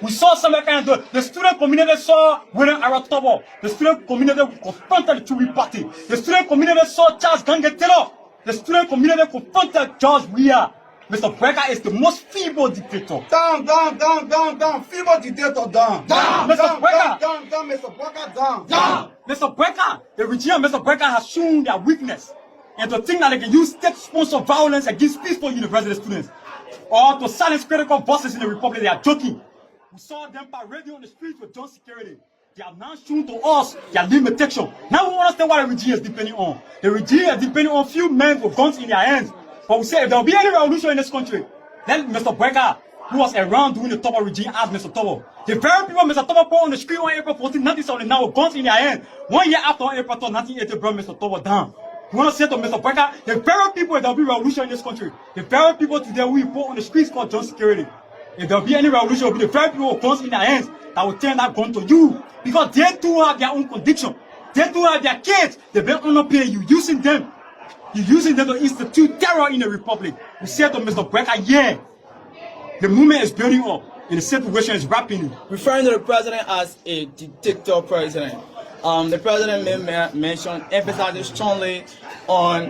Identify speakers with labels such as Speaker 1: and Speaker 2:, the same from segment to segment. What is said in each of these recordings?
Speaker 1: We saw some kind of the student community saw William Aratobo. The student community confronted the Tory party. The student community saw Charles Gange Taylor. The student community confronted George Weah. Mr. Brecker is the most feeble dictator.
Speaker 2: Down. Feeble dictator, down.
Speaker 1: Mr. Brecker.
Speaker 2: Down, Mr. Brecker, down.
Speaker 1: Mr. Brecker, the regime of Mr. Brecker has shown their weakness. And to think that they can use state-sponsored violence against peaceful university students or to silence critical voices in the republic, they are joking. We saw them parading on the streets with joint security. They have now shown to us their limitation. Now we understand what the regime is depending on. The regime is depending on few men with guns in their hands. But we say if there will be any revolution in this country, then Mr. Brecker, who was around during the Tobo regime, asked Mr. Tobo. The very people Mr. Tobo put on the screen on April 14, 1979 with guns in their hands. 1 year after on April 12, 1980, brought Mr. Tobo down. We want to say to Mr. Brecker, the very people if there will be revolution in this country, the very people today we put on the streets called joint security. If there will be any revolution, it will be the very people with guns in their hands that will turn that gun to you. Because they too have their own conviction. They too have their kids. They don't want to pay you, using them. You're using them to institute terror in the republic. We said to Mr. Brecker, yeah, the movement is building up and the situation is rapidly.
Speaker 3: Referring to the president as a dictator president, the president mentioned, emphasizing strongly on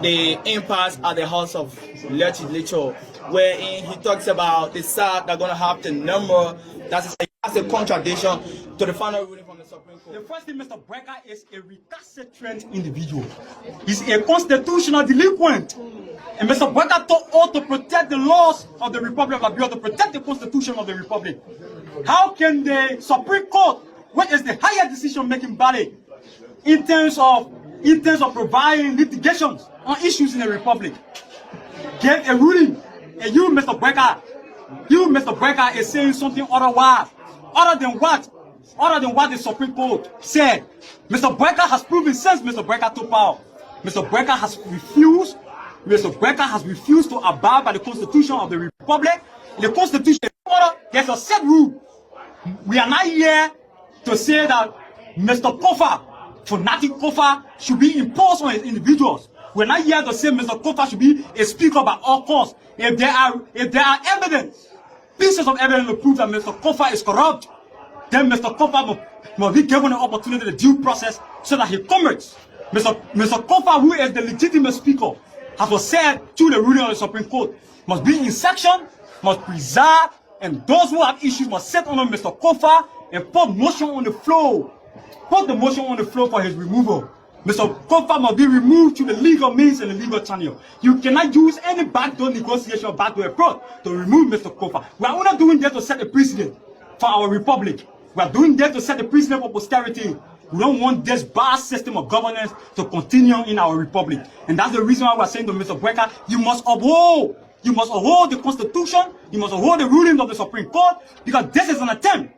Speaker 3: the impasse at the House of Legislature, wherein he talks about the SAT they're going to have the number. That's a contradiction to the final ruling from the Supreme Court.
Speaker 1: The first thing, Mr. Brecker is a recalcitrant individual. He's a constitutional delinquent. And Mr. Brecker thought ought to protect the laws of the Republic of Abia, to protect the Constitution of the Republic. How can the Supreme Court, which is the higher decision-making body, in terms of providing litigations on issues in the Republic, get a ruling? And you, Mr. Brecker, is saying something otherwise, other than what the Supreme Court said. Mr. Brecker has proven since Mr. Brecker took power. Mr. Brecker has refused to abide by the Constitution of the Republic. In the Constitution, there's a set rule. We are not here to say that Mr. Kofa, fanatic Kofa, should be imposed on individuals. We're not here to say Mr. Kofa should be a speaker by all costs. If there are evidence, pieces of evidence to prove that Mr. Kofa is corrupt, then Mr. Kofa must be given an opportunity to due process so that he commits. Mr. Kofa, who is the legitimate speaker, as was said through the ruling of the Supreme Court, must be in section, must preserve, and those who have issues must sit under Mr. Kofa and put motion on the floor. Put the motion on the floor for his removal. Mr. Kofa must be removed through the legal means and the legal channel. You cannot use any backdoor negotiation or backdoor approach to remove Mr. Kofa. We are not doing that to set a precedent for our republic. We are doing that to set a precedent for posterity. We don't want this vast system of governance to continue in our republic. And that's the reason why we are saying to Mr. Brecker, you must uphold the Constitution, you must uphold the rulings of the Supreme Court, because this is an attempt.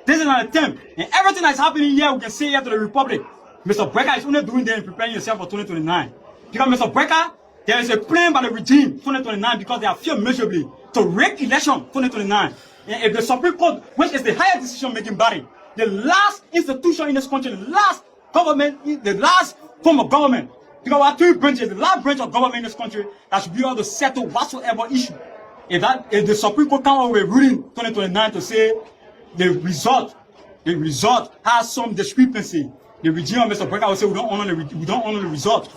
Speaker 1: This is an attempt. And everything that's happening here, we can say here to the republic. Mr. Brecker is only doing that and preparing yourself for 2029. Because Mr. Brecker, there is a plan by the regime 2029 because they are feared miserably to rig election 2029. And if the Supreme Court, which is the higher decision-making body, the last institution in this country, the last government, the last form of government, because we have 3 branches, the last branch of government in this country that should be able to settle whatsoever issue. If the Supreme Court come up with a ruling 2029 to say the result has some discrepancy, the regime of Mr. Brecker will say we don't honor the result.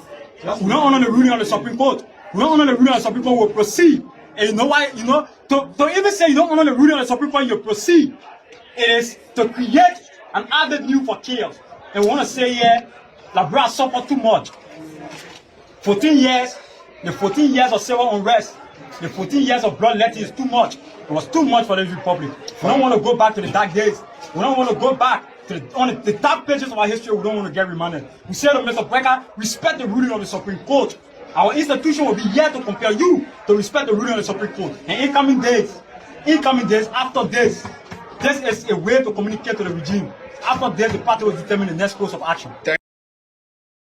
Speaker 1: We don't honor the ruling of the Supreme Court. We don't honor the ruling of the Supreme Court, will proceed. And you know why? You know, to even say you don't honor the ruling of the Supreme Court, you proceed, is to create an avenue for chaos. And we want to say here, Labra suffered too much. 14 years, the 14 years of civil unrest, the 14 years of bloodletting is too much. It was too much for this republic. We don't want to go back to the dark days. We don't want to go back to on the dark pages of our history. We don't want to get remanded. We say to Mr. Brecker, respect the ruling of the Supreme Court. Our institution will be here to compel you to respect the ruling of the Supreme Court. And incoming days, after this is a way to communicate to the regime. After this, the party will determine the next course of action.